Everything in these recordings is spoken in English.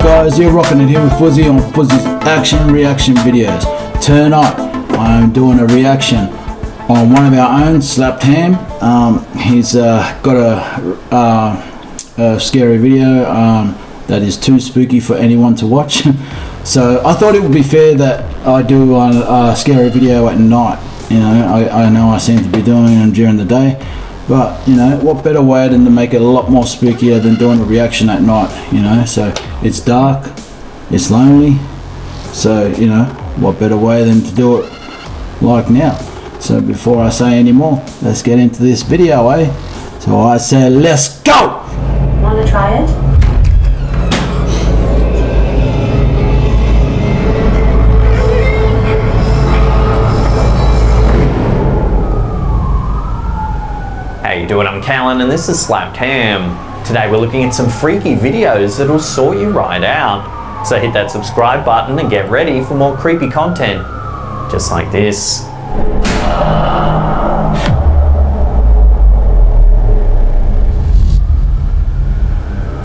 guys, you're rocking it here with Fuzzy on Fuzzy's Action Reaction Videos. Tonight, I'm doing a reaction on one of our own, Slapped Ham. He's got a scary video that is too spooky for anyone to watch. So I thought it would be fair that I do a scary video at night. You know, I know I seem to be doing them during the day, but you know, what better way than to make it a lot more spookier than doing a reaction at night, you know? So it's dark, it's lonely, so you know, what better way than to do it like now? So before I say any more, let's get into this video, eh? So I say, let's go! Wanna try it? How you doing? I'm Callan and this is Slapped Ham. Today we're looking at some freaky videos that'll sort you right out. So hit that subscribe button and get ready for more creepy content, just like this.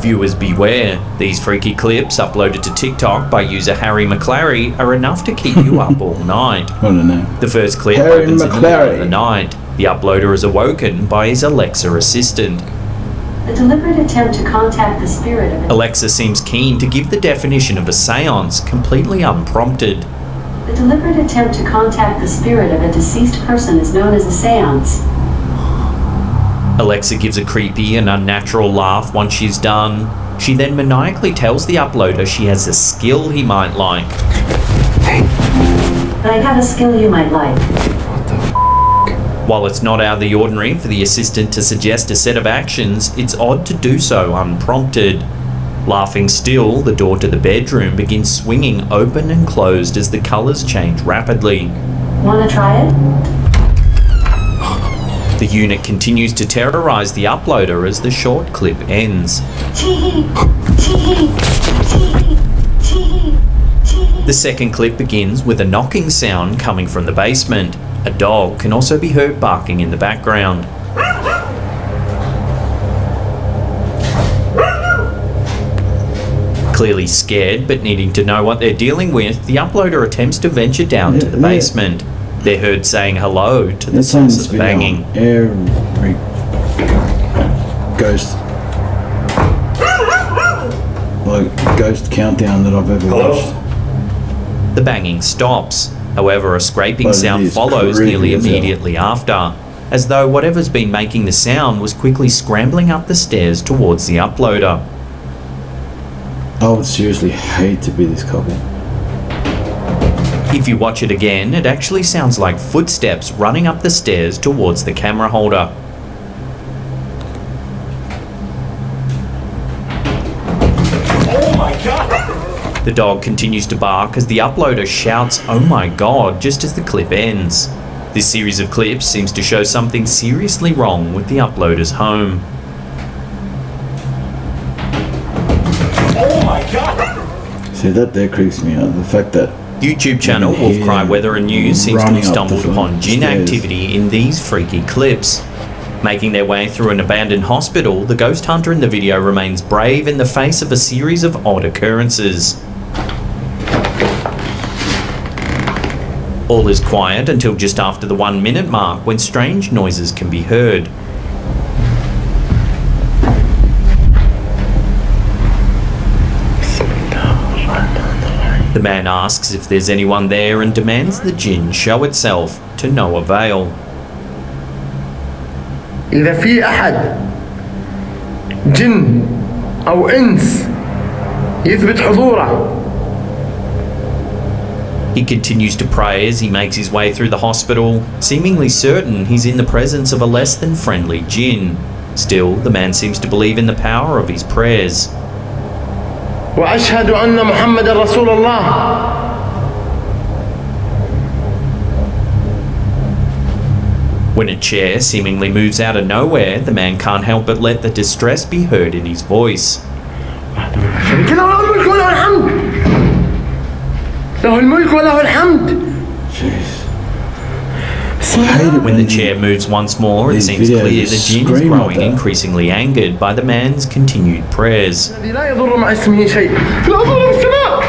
Viewers beware, these freaky clips uploaded to TikTok by user Harry McClary are enough to keep you up all night. What a name. The first clip Harry opens in the middle of the McClary. night. The uploader is awoken by his Alexa assistant. A deliberate attempt to contact the spirit of a Alexa seems keen to give the definition of a seance completely unprompted. The deliberate attempt to contact the spirit of a deceased person is known as a seance. Alexa gives a creepy and unnatural laugh once she's done. She then maniacally tells the uploader she has a skill he might like. I have a skill you might like. While it's not out of the ordinary for the assistant to suggest a set of actions, it's odd to do so unprompted. Laughing still, the door to the bedroom begins swinging open and closed as the colours change rapidly. Wanna try it? The unit continues to terrorise the uploader as the short clip ends. Chee chee chee chee chee. The second clip begins with a knocking sound coming from the basement. A dog can also be heard barking in the background. Clearly scared but needing to know what they're dealing with, the uploader attempts to venture down to the basement. They're heard saying hello to the source of the banging. Every ghost, like ghost countdown that I've ever watched. The banging stops. However, a scraping But it sound is follows creepy nearly as hell. immediately after, as though whatever's been making the sound was quickly scrambling up the stairs towards the uploader. I would seriously hate to be this couple. If you watch it again, it actually sounds like footsteps running up the stairs towards the camera holder. Oh my god! The dog continues to bark as the uploader shouts, "Oh my god," just as the clip ends. This series of clips seems to show something seriously wrong with the uploader's home. Oh my god! See, that there creeps me out. The fact that YouTube channel You can Wolf hear Cry Weather and News seems to running have up the stumbled upon jinn stairs. activity in these freaky clips. Making their way through an abandoned hospital, the ghost hunter in the video remains brave in the face of a series of odd occurrences. All is quiet until just after the 1 minute mark when strange noises can be heard. The man asks if there's anyone there and demands the jinn show itself, to no avail. إذا في أحد جن أو إنس يثبت حضوره. He continues to pray as he makes his way through the hospital, seemingly certain he's in the presence of a less than friendly jinn. Still, the man seems to believe in the power of his prayers. وأشهد أن محمد رسول الله. When a chair seemingly moves out of nowhere, the man can't help but let the distress be heard in his voice. شريك له الملك وله الحمد. له الملك وله الحمد. jeez. hate it When the chair moves once more, it these seems videos clear the jinn is scream like growing that. increasingly angered by the man's continued prayers. الذي لا يضر مع اسمه شيء في الأرض ولا في السماء.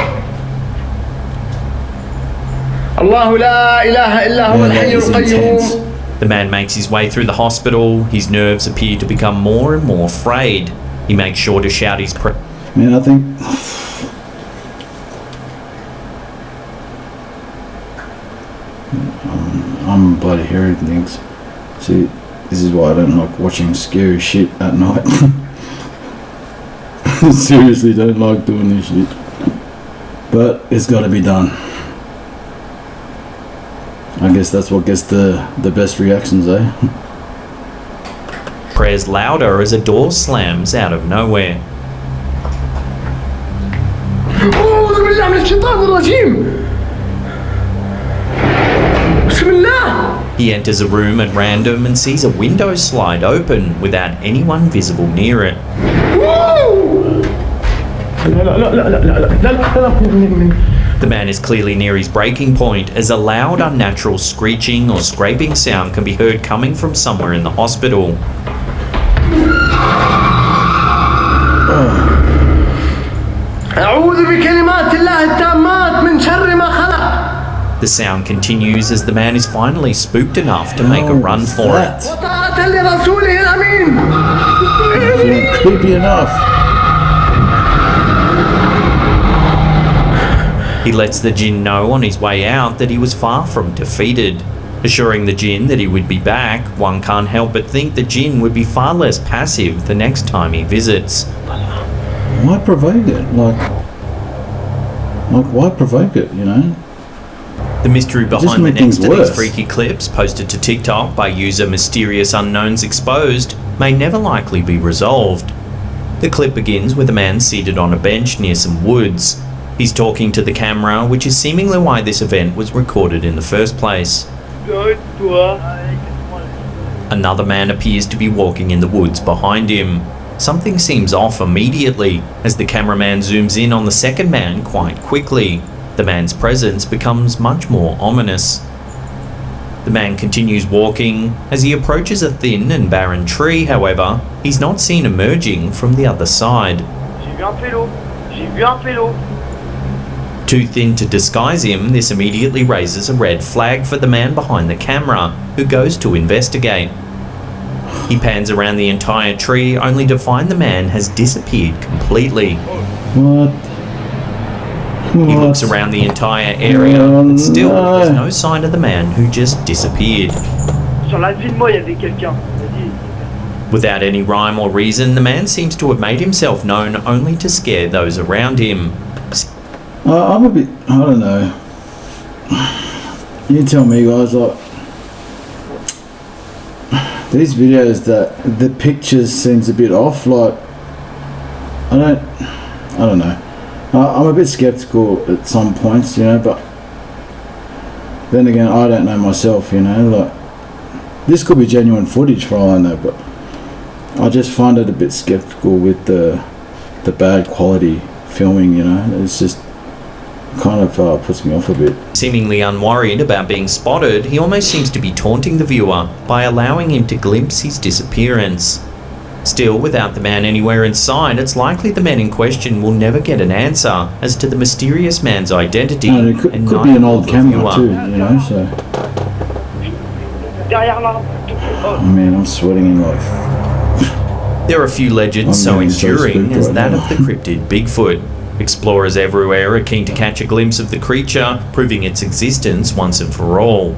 الله لا إله إلا هو Yeah, that الحي is القيوم. intense. The man makes his way through the hospital. His nerves appear to become more and more frayed. He makes sure to shout his prayers. Man, I think I'm bloody hearing things. See, this is why I don't like watching scary shit at night. Seriously, don't like doing this shit. But it's got to be done. I guess that's what gets the best reactions, eh? Prayers louder as a door slams out of nowhere. أعوذ بالله من الشيطان الرجيم. بسم الله. He enters a room at random and sees a window slide open without anyone visible near it. لا لا لا لا لا لا لا لا. The man is clearly near his breaking point as a loud, unnatural screeching or scraping sound can be heard coming from somewhere in the hospital. أعوذ بكلمات الله التامات من شر ما خلق. The sound continues as the man is finally spooked enough to make a run for it. وطاعة لرسوله الأمين. Feeling creepy enough. He lets the jinn know on his way out that he was far from defeated. Assuring the jinn that he would be back, one can't help but think the jinn would be far less passive the next time he visits. Why provoke it? Like why provoke it, you know? The mystery just behind the make things next to these worse. freaky clips, posted to TikTok by user Mysterious Unknowns Exposed, may never likely be resolved. The clip begins with a man seated on a bench near some woods. He's talking to the camera, which is seemingly why this event was recorded in the first place. Another man appears to be walking in the woods behind him. Something seems off immediately as the cameraman zooms in on the second man quite quickly. The man's presence becomes much more ominous. The man continues walking. As he approaches a thin and barren tree, however, he's not seen emerging from the other side. Too thin to disguise him, this immediately raises a red flag for the man behind the camera, who goes to investigate. He pans around the entire tree only to find the man has disappeared completely. What? He looks around the entire area, but still there's no sign of the man who just disappeared. Without any rhyme or reason, the man seems to have made himself known only to scare those around him. I'm a bit, I don't know. You tell me, guys, like, these videos that the pictures seems a bit off, like, I don't know. I'm a bit skeptical at some points, you know, but then again, I don't know myself, you know, like, this could be genuine footage for all I know, but I just find it a bit skeptical with the bad quality filming, you know. It's just kind of puts me off a bit. Seemingly unworried about being spotted, he almost seems to be taunting the viewer by allowing him to glimpse his disappearance. Still, without the man anywhere in sight, it's likely the man in question will never get an answer as to the mysterious man's identity. And it could be an old camera too, you know, so. Oh man, I'm sweating in like. There are few legends so getting so enduring spooked as right that now. of the cryptid Bigfoot. Explorers everywhere are keen to catch a glimpse of the creature, proving its existence once and for all.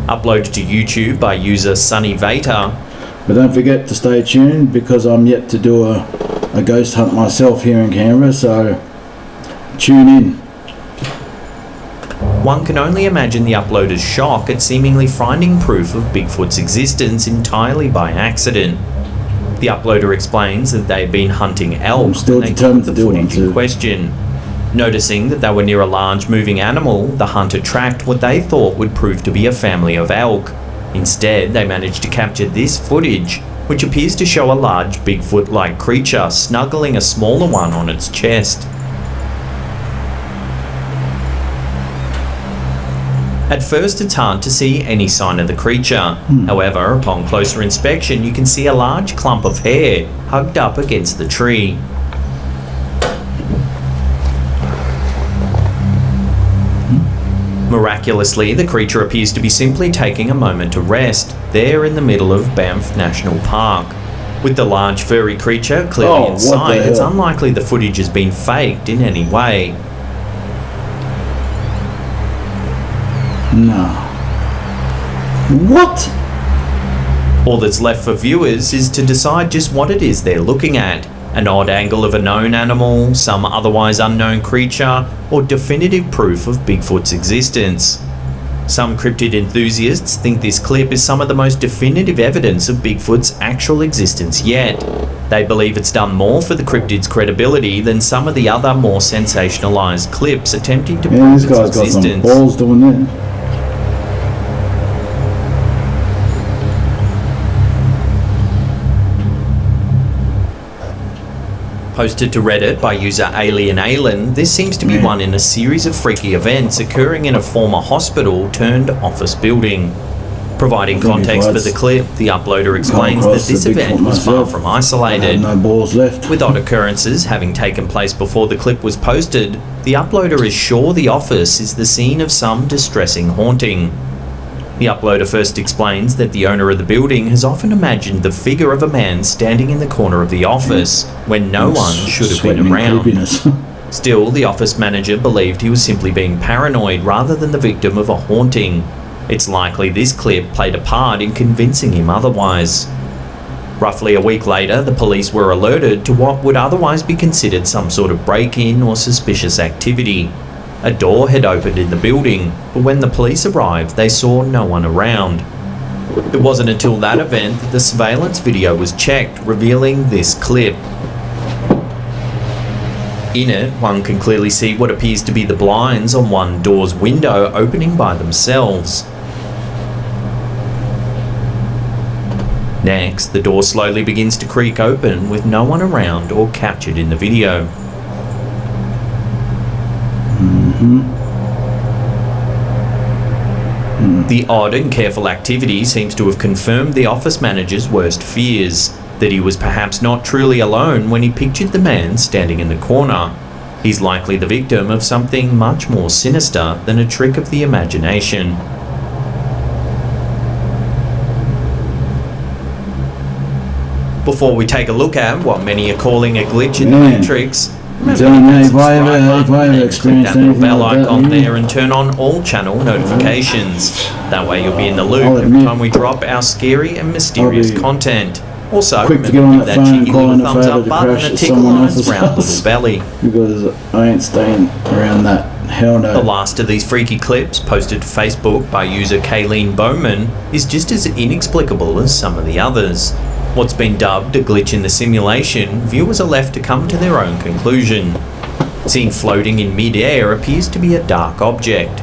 Uploaded to YouTube by user Sunny Vater. But don't forget to stay tuned because I'm yet to do a ghost hunt myself here in Canberra, so tune in. One can only imagine the uploader's shock at seemingly finding proof of Bigfoot's existence entirely by accident. The uploader explains that they've been hunting elk I'm still when they determined took to the do one footage in too. question. Noticing that they were near a large moving animal, the hunter tracked what they thought would prove to be a family of elk. Instead, they managed to capture this footage, which appears to show a large Bigfoot-like creature snuggling a smaller one on its chest. At first, it's hard to see any sign of the creature. However, upon closer inspection, you can see a large clump of hair hugged up against the tree. Miraculously, the creature appears to be simply taking a moment to rest, there in the middle of Banff National Park. With the large furry creature clearly in sight, it's unlikely the footage has been faked in any way. No. What? All that's left for viewers is to decide just what it is they're looking at. An odd angle of a known animal, some otherwise unknown creature, or definitive proof of Bigfoot's existence. Some cryptid enthusiasts think this clip is some of the most definitive evidence of Bigfoot's actual existence yet. They believe it's done more for the cryptid's credibility than some of the other more sensationalized clips attempting to prove its existence. This guy's got some balls doing that. Posted to Reddit by user Alien Alien, this seems to be one in a series of freaky events occurring in a former hospital turned office building. Providing context for the clip, the uploader explains that this event was far from isolated. No balls left. With odd occurrences having taken place before the clip was posted, the uploader is sure the office is the scene of some distressing haunting. The uploader first explains that the owner of the building has often imagined the figure of a man standing in the corner of the office when no one should have been around. Still, the office manager believed he was simply being paranoid rather than the victim of a haunting. It's likely this clip played a part in convincing him otherwise. Roughly a week later, the police were alerted to what would otherwise be considered some sort of break-in or suspicious activity. A door had opened in the building, but when the police arrived, they saw no one around. It wasn't until that event that the surveillance video was checked, revealing this clip. In it, one can clearly see what appears to be the blinds on one door's window opening by themselves. Next, the door slowly begins to creak open with no one around or captured in the video. The odd and careful activity seems to have confirmed the office manager's worst fears, that he was perhaps not truly alone when he pictured the man standing in the corner. He's likely the victim of something much more sinister than a trick of the imagination. Before we take a look at what many are calling a glitch in the Matrix, If I ever experienced that little anything bell like that, icon there and turn on all channel notifications. That way you'll be in the loop every time we drop our scary and mysterious content. Also, quick to get remember on that that phone, cheeky calling little the thumbs photo up to button crash and a at tickle someone on its else's round house. little belly. Because I ain't staying around that. Hell no. The last of these freaky clips, posted to Facebook by user Kayleen Bowman, is just as inexplicable as some of the others. What's been dubbed a glitch in the simulation, viewers are left to come to their own conclusion. Seen floating in mid-air appears to be a dark object.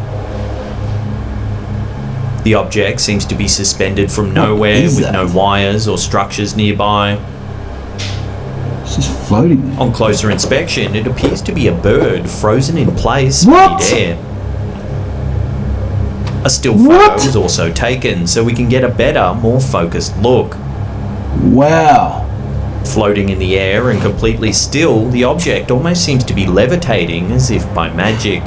The object seems to be suspended from nowhere with no wires or structures nearby. It's just floating there. On closer inspection, it appears to be a bird frozen in place mid-air. A still photo was also taken so we can get a better, more focused look. Wow. Floating in the air and completely still, the object almost seems to be levitating as if by magic.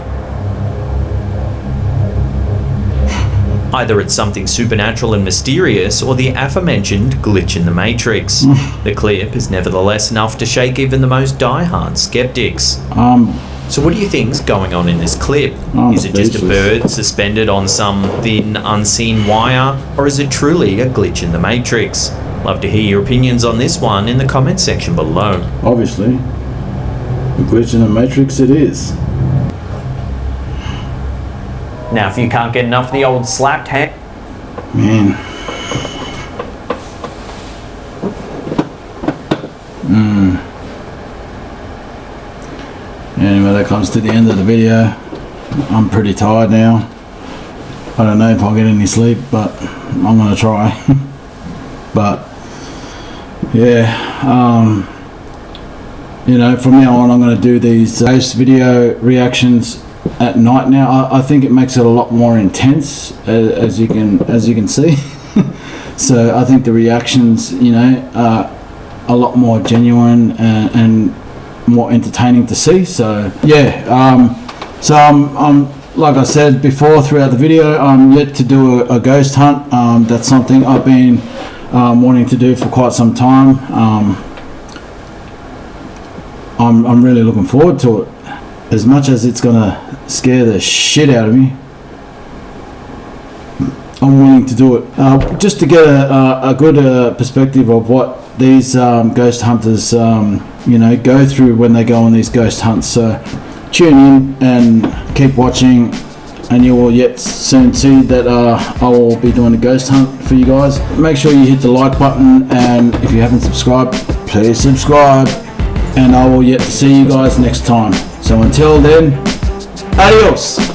Either it's something supernatural and mysterious or the aforementioned glitch in the Matrix. The clip is nevertheless enough to shake even the most die-hard skeptics. So what do you think's going on in this clip? Is it just a bird suspended on some thin, unseen wire, or is it truly a glitch in the Matrix? Love to hear your opinions on this one in the comments section below. Obviously. A glitch in the Matrix it is. Now, if you can't get enough of the old slapped hand... Man. Anyway, that comes to the end of the video. I'm pretty tired now. I don't know if I'll get any sleep, but I'm gonna try. But yeah, you know, from now on I'm gonna do these post video reactions at night now. I think it makes it a lot more intense, as you can see. So I think the reactions, you know, are a lot more genuine and more entertaining to see. So yeah, so I'm like I said before throughout the video, I'm yet to do a ghost hunt. That's something I've been wanting to do for quite some time. I'm really looking forward to it. As much as it's gonna scare the shit out of me, I'm willing to do it, just to get a good perspective of what these ghost hunters, you know, go through when they go on these ghost hunts. So tune in and keep watching, and you will yet soon see that I will be doing a ghost hunt for you guys. Make sure you hit the like button, and if you haven't subscribed, please subscribe, and I will yet see you guys next time. So until then, adios.